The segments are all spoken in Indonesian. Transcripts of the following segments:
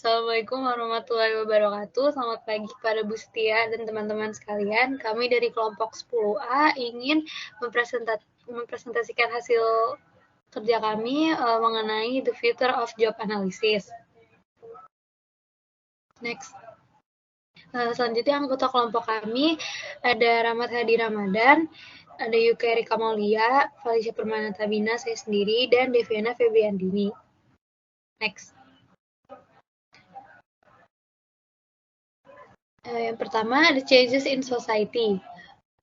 Assalamualaikum warahmatullahi wabarakatuh. Selamat pagi kepada Bu Setia dan teman-teman sekalian. Kami dari kelompok 10A ingin mempresentasikan hasil kerja kami mengenai the future of job analysis. Next. Selanjutnya anggota kelompok kami ada Rahmat Hadi Ramadan, ada Yuka Erika Maulia, Felicia Permana Tabina, saya sendiri, dan Deviana Febriandini. Next. Yang pertama ada changes in society.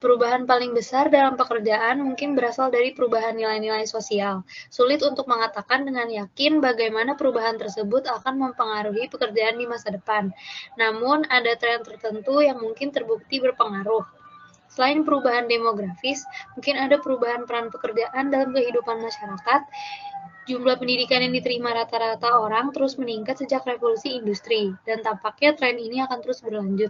Perubahan paling besar dalam pekerjaan mungkin berasal dari perubahan nilai-nilai sosial. Sulit untuk mengatakan dengan yakin bagaimana perubahan tersebut akan mempengaruhi pekerjaan di masa depan. Namun, ada tren tertentu yang mungkin terbukti berpengaruh. Selain perubahan demografis, mungkin ada perubahan peran pekerjaan dalam kehidupan masyarakat. Jumlah pendidikan yang diterima rata-rata orang terus meningkat sejak revolusi industri, dan tampaknya tren ini akan terus berlanjut.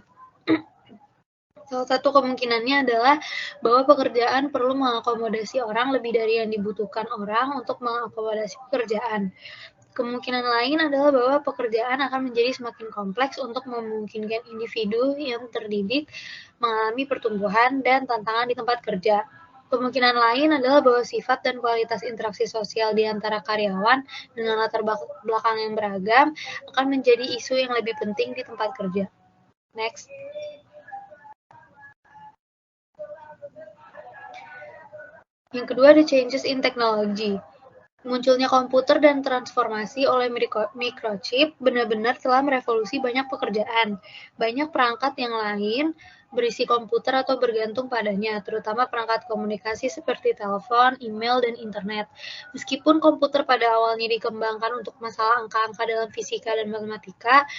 Salah satu kemungkinannya adalah bahwa pekerjaan perlu mengakomodasi orang lebih dari yang dibutuhkan orang untuk mengakomodasi pekerjaan. Kemungkinan lain adalah bahwa pekerjaan akan menjadi semakin kompleks untuk memungkinkan individu yang terdidik mengalami pertumbuhan dan tantangan di tempat kerja. Kemungkinan lain adalah bahwa sifat dan kualitas interaksi sosial di antara karyawan dengan latar belakang yang beragam akan menjadi isu yang lebih penting di tempat kerja. Next. Yang kedua ada changes in technology. Munculnya komputer dan transformasi oleh microchip benar-benar telah merevolusi banyak pekerjaan. Banyak perangkat yang lain berisi komputer atau bergantung padanya, terutama perangkat komunikasi seperti telepon, email, dan internet. Meskipun komputer pada awalnya dikembangkan untuk masalah angka-angka dalam fisika dan matematika,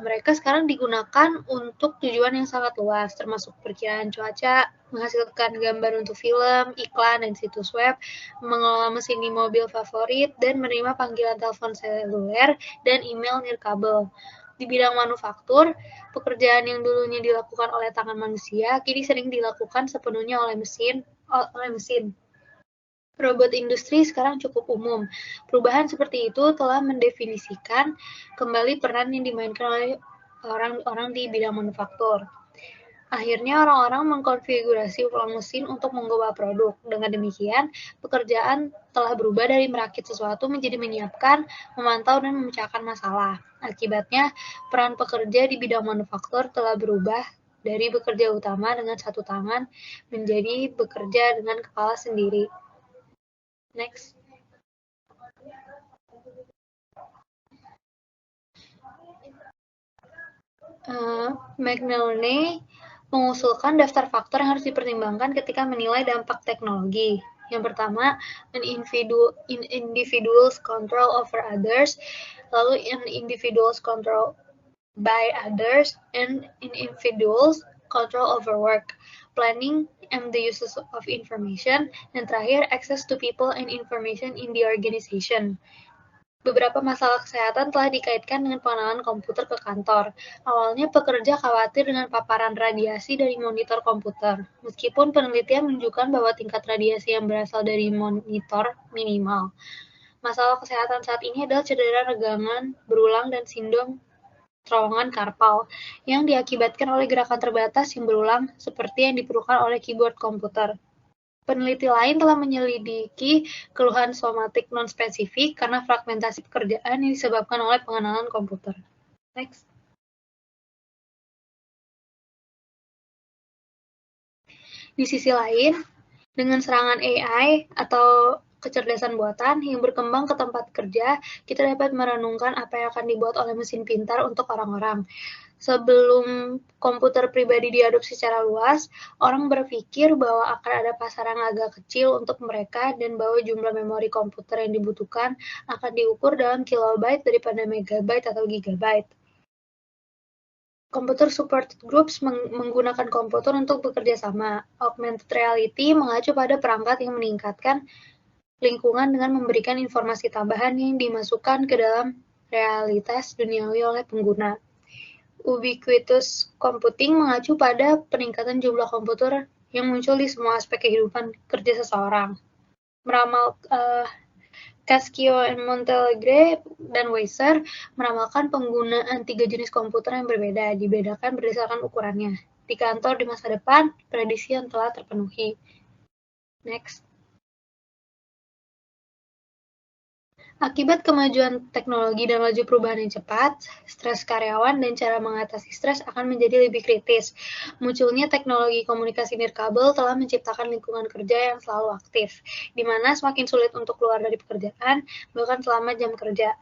mereka sekarang digunakan untuk tujuan yang sangat luas, termasuk perkiraan cuaca, menghasilkan gambar untuk film, iklan, dan situs web, mengelola mesin di mobil favorit, dan menerima panggilan telepon seluler dan email nirkabel. Di bidang manufaktur, pekerjaan yang dulunya dilakukan oleh tangan manusia kini sering dilakukan sepenuhnya oleh mesin. Robot industri sekarang cukup umum. Perubahan seperti itu telah mendefinisikan kembali peran yang dimainkan oleh orang-orang di bidang manufaktur. Akhirnya orang-orang mengkonfigurasi ulang mesin untuk mengubah produk. Dengan demikian, pekerjaan telah berubah dari merakit sesuatu menjadi menyiapkan, memantau, dan memecahkan masalah. Akibatnya, peran pekerja di bidang manufaktur telah berubah dari bekerja utama dengan satu tangan menjadi bekerja dengan kepala sendiri. Next. McNerney mengusulkan daftar faktor yang harus dipertimbangkan ketika menilai dampak teknologi. Yang pertama, an individual's control over others, lalu an individual's control by others, and an individual's control over work, planning and the uses of information, dan terakhir, access to people and information in the organization. Beberapa masalah kesehatan telah dikaitkan dengan pengenalan komputer ke kantor. Awalnya pekerja khawatir dengan paparan radiasi dari monitor komputer, meskipun penelitian menunjukkan bahwa tingkat radiasi yang berasal dari monitor minimal. Masalah kesehatan saat ini adalah cedera regangan berulang dan sindrom terowongan karpal yang diakibatkan oleh gerakan terbatas yang berulang seperti yang diperlukan oleh keyboard komputer. Peneliti lain telah menyelidiki keluhan somatik non-spesifik karena fragmentasi pekerjaan yang disebabkan oleh pengenalan komputer. Next. Di sisi lain, dengan serangan AI atau kecerdasan buatan yang berkembang ke tempat kerja, kita dapat merenungkan apa yang akan dibuat oleh mesin pintar untuk orang-orang. Sebelum komputer pribadi diadopsi secara luas, orang berpikir bahwa akan ada pasaran agak kecil untuk mereka dan bahwa jumlah memori komputer yang dibutuhkan akan diukur dalam kilobyte daripada megabyte atau gigabyte. Computer supported groups menggunakan komputer untuk bekerja sama. Augmented reality mengacu pada perangkat yang meningkatkan lingkungan dengan memberikan informasi tambahan yang dimasukkan ke dalam realitas duniawi oleh pengguna. Ubiquitous computing mengacu pada peningkatan jumlah komputer yang muncul di semua aspek kehidupan kerja seseorang. Cascio Montalegre dan Weiser meramalkan penggunaan 3 jenis komputer yang berbeda, dibedakan berdasarkan ukurannya. Di kantor di masa depan, prediksi yang telah terpenuhi. Next. Akibat kemajuan teknologi dan laju perubahan yang cepat, stres karyawan dan cara mengatasi stres akan menjadi lebih kritis. Munculnya teknologi komunikasi nirkabel telah menciptakan lingkungan kerja yang selalu aktif, di mana semakin sulit untuk keluar dari pekerjaan, bahkan selama jam kerja.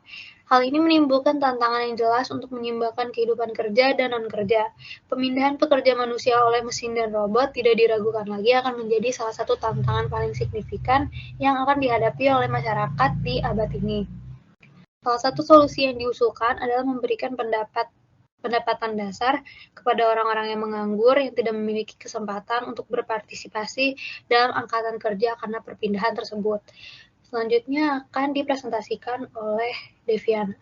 Hal ini menimbulkan tantangan yang jelas untuk menyeimbangkan kehidupan kerja dan non-kerja. Pemindahan pekerja manusia oleh mesin dan robot tidak diragukan lagi akan menjadi salah satu tantangan paling signifikan yang akan dihadapi oleh masyarakat di abad ini. Salah satu solusi yang diusulkan adalah memberikan pendapatan dasar kepada orang-orang yang menganggur yang tidak memiliki kesempatan untuk berpartisipasi dalam angkatan kerja karena perpindahan tersebut. Selanjutnya akan dipresentasikan oleh Deviana.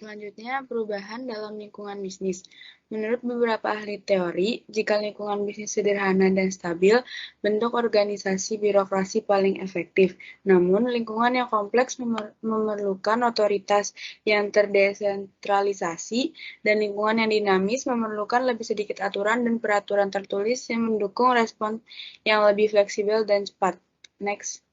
Selanjutnya, perubahan dalam lingkungan bisnis. Menurut beberapa ahli teori, jika lingkungan bisnis sederhana dan stabil, bentuk organisasi birokrasi paling efektif. Namun, lingkungan yang kompleks memerlukan otoritas yang terdesentralisasi, dan lingkungan yang dinamis memerlukan lebih sedikit aturan dan peraturan tertulis yang mendukung respon yang lebih fleksibel dan cepat. Next.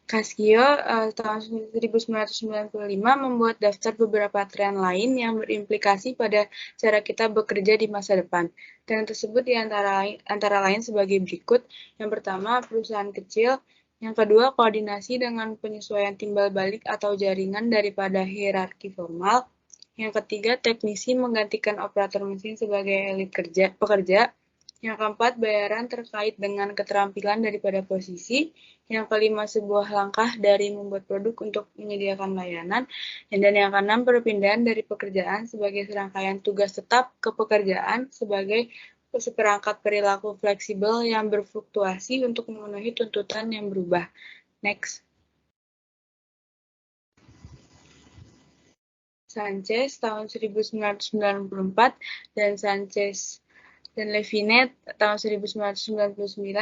Cascio tahun 1995 membuat daftar beberapa tren lain yang berimplikasi pada cara kita bekerja di masa depan. Tren tersebut antara lain sebagai berikut. Yang pertama, perusahaan kecil. Yang kedua, koordinasi dengan penyesuaian timbal balik atau jaringan daripada hierarki formal. Yang ketiga, teknisi menggantikan operator mesin sebagai elit pekerja. Yang keempat, bayaran terkait dengan keterampilan daripada posisi. Yang kelima, sebuah langkah dari membuat produk untuk menyediakan layanan. Dan yang keenam, perpindahan dari pekerjaan sebagai serangkaian tugas tetap ke pekerjaan sebagai seperangkat perilaku fleksibel yang berfluktuasi untuk memenuhi tuntutan yang berubah. Next. Sanchez tahun 1994 dan Sanchez dan Levinet tahun 1999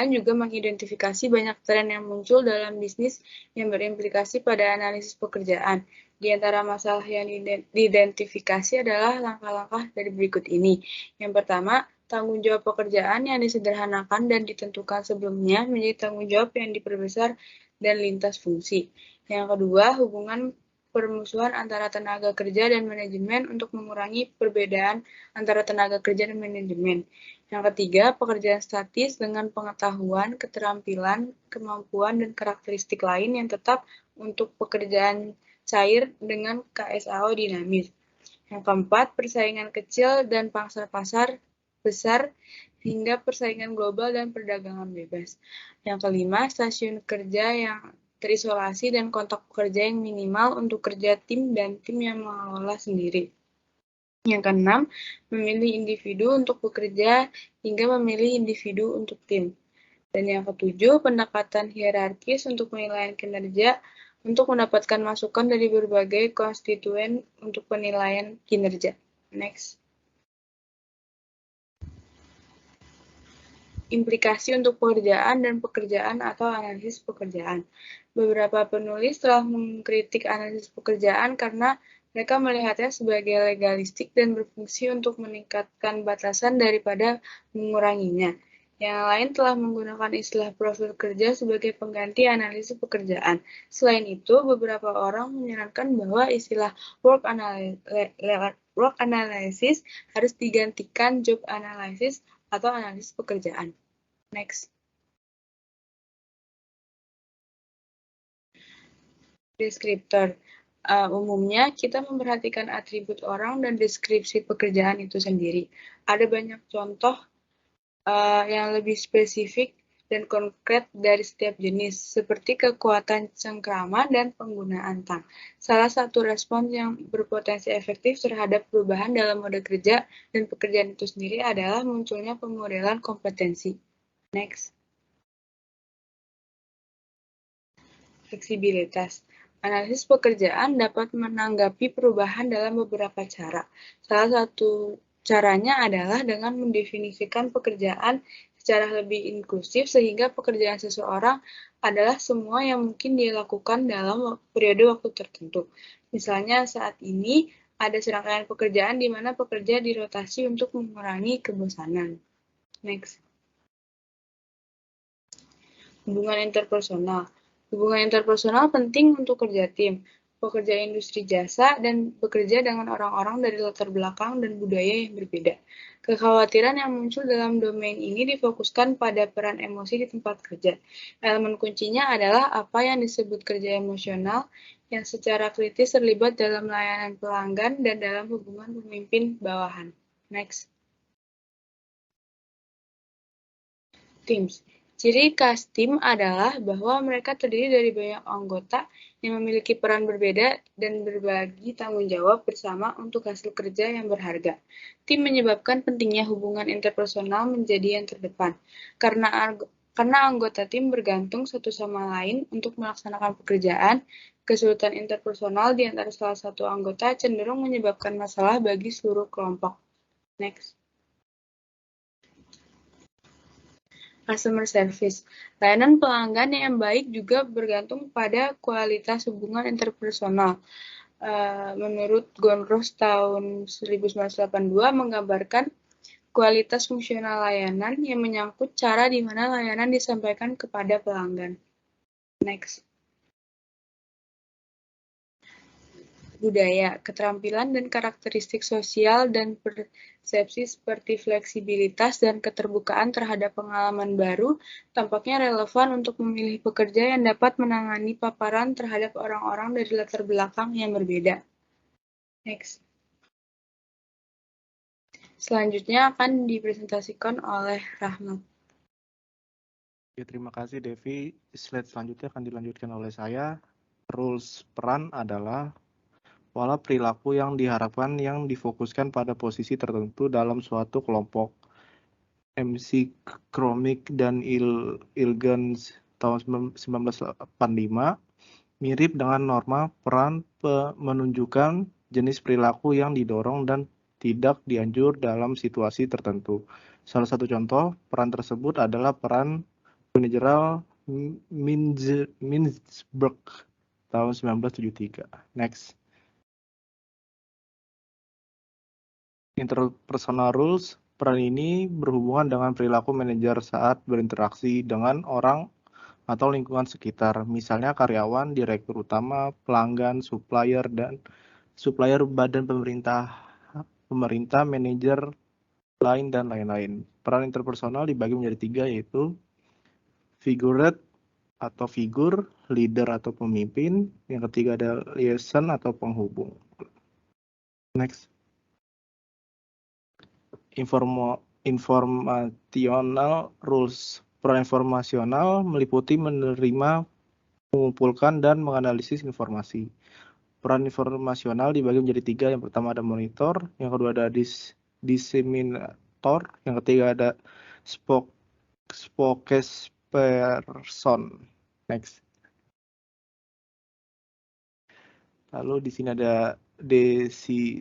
juga mengidentifikasi banyak tren yang muncul dalam bisnis yang berimplikasi pada analisis pekerjaan. Di antara masalah yang diidentifikasi adalah langkah-langkah dari berikut ini. Yang pertama, tanggung jawab pekerjaan yang disederhanakan dan ditentukan sebelumnya menjadi tanggung jawab yang diperbesar dan lintas fungsi. Yang kedua, hubungan permusuhan antara tenaga kerja dan manajemen untuk mengurangi perbedaan antara tenaga kerja dan manajemen. Yang ketiga, pekerjaan statis dengan pengetahuan, keterampilan, kemampuan, dan karakteristik lain yang tetap untuk pekerjaan cair dengan KSAO dinamis. Yang keempat, persaingan kecil dan pangsa pasar besar hingga persaingan global dan perdagangan bebas. Yang kelima, stasiun kerja yang terisolasi dan kontak pekerja yang minimal untuk kerja tim dan tim yang mengelola sendiri. Yang keenam, memilih individu untuk bekerja hingga memilih individu untuk tim. Dan yang ketujuh, pendekatan hierarkis untuk penilaian kinerja untuk mendapatkan masukan dari berbagai konstituen untuk penilaian kinerja. Next. Implikasi untuk pekerjaan dan pekerjaan atau analisis pekerjaan. Beberapa penulis telah mengkritik analisis pekerjaan karena mereka melihatnya sebagai legalistik dan berfungsi untuk meningkatkan batasan daripada menguranginya. Yang lain telah menggunakan istilah profil kerja sebagai pengganti analisis pekerjaan. Selain itu, beberapa orang menyarankan bahwa istilah work analysis harus digantikan job analysis atau analisis pekerjaan. Next. Deskriptor. Umumnya, kita memperhatikan atribut orang dan deskripsi pekerjaan itu sendiri. Ada banyak contoh yang lebih spesifik dan konkret dari setiap jenis, seperti kekuatan cengkrama dan penggunaan tang. Salah satu respons yang berpotensi efektif terhadap perubahan dalam mode kerja dan pekerjaan itu sendiri adalah munculnya pemodelan kompetensi. Next. Fleksibilitas. Analisis pekerjaan dapat menanggapi perubahan dalam beberapa cara. Salah satu Caranya adalah dengan mendefinisikan pekerjaan secara lebih inklusif sehingga pekerjaan seseorang adalah semua yang mungkin dia lakukan dalam periode waktu tertentu. Misalnya saat ini ada serangkaian pekerjaan di mana pekerja dirotasi untuk mengurangi kebosanan. Next. Hubungan interpersonal. Hubungan interpersonal penting untuk kerja tim, pekerja industri jasa, dan bekerja dengan orang-orang dari latar belakang dan budaya yang berbeda. Kekhawatiran yang muncul dalam domain ini difokuskan pada peran emosi di tempat kerja. Elemen kuncinya adalah apa yang disebut kerja emosional, yang secara kritis terlibat dalam layanan pelanggan dan dalam hubungan pemimpin bawahan. Next. Teams. Ciri khas tim adalah bahwa mereka terdiri dari banyak anggota yang memiliki peran berbeda dan berbagi tanggung jawab bersama untuk hasil kerja yang berharga. Tim menyebabkan pentingnya hubungan interpersonal menjadi yang terdepan, karena anggota tim bergantung satu sama lain untuk melaksanakan pekerjaan. Kesulitan interpersonal di antara salah satu anggota cenderung menyebabkan masalah bagi seluruh kelompok. Next. Customer service. Layanan pelanggan yang baik juga bergantung pada kualitas hubungan interpersonal. Menurut Gonros tahun 1982 menggambarkan kualitas fungsional layanan yang menyangkut cara di mana layanan disampaikan kepada pelanggan. Next. Budaya, keterampilan dan karakteristik sosial dan persepsi seperti fleksibilitas dan keterbukaan terhadap pengalaman baru tampaknya relevan untuk memilih pekerja yang dapat menangani paparan terhadap orang-orang dari latar belakang yang berbeda. Next. Selanjutnya akan dipresentasikan oleh Rahmat. Ya, terima kasih Devi. Slide selanjutnya akan dilanjutkan oleh saya. Rules peran adalah pola perilaku yang diharapkan yang difokuskan pada posisi tertentu dalam suatu kelompok. MC Kromick dan Ilgens tahun 1985 mirip dengan norma peran menunjukkan jenis perilaku yang didorong dan tidak dianjur dalam situasi tertentu. Salah satu contoh peran tersebut adalah peran manajerial Mintzberg tahun 1973. Next. Interpersonal rules. Peran ini berhubungan dengan perilaku manajer saat berinteraksi dengan orang atau lingkungan sekitar, misalnya karyawan, direktur utama, pelanggan, supplier, badan pemerintah, manajer lain, dan lain-lain. Peran interpersonal dibagi menjadi 3, yaitu figurate atau figur, leader atau pemimpin, yang ketiga ada liaison atau penghubung. Next. Informational rules. Peran informasional meliputi menerima, mengumpulkan, dan menganalisis informasi. Peran informasional dibagi menjadi 3. Yang pertama ada monitor, yang kedua ada disseminator, yang ketiga ada spokesperson. Next. Lalu di sini ada decision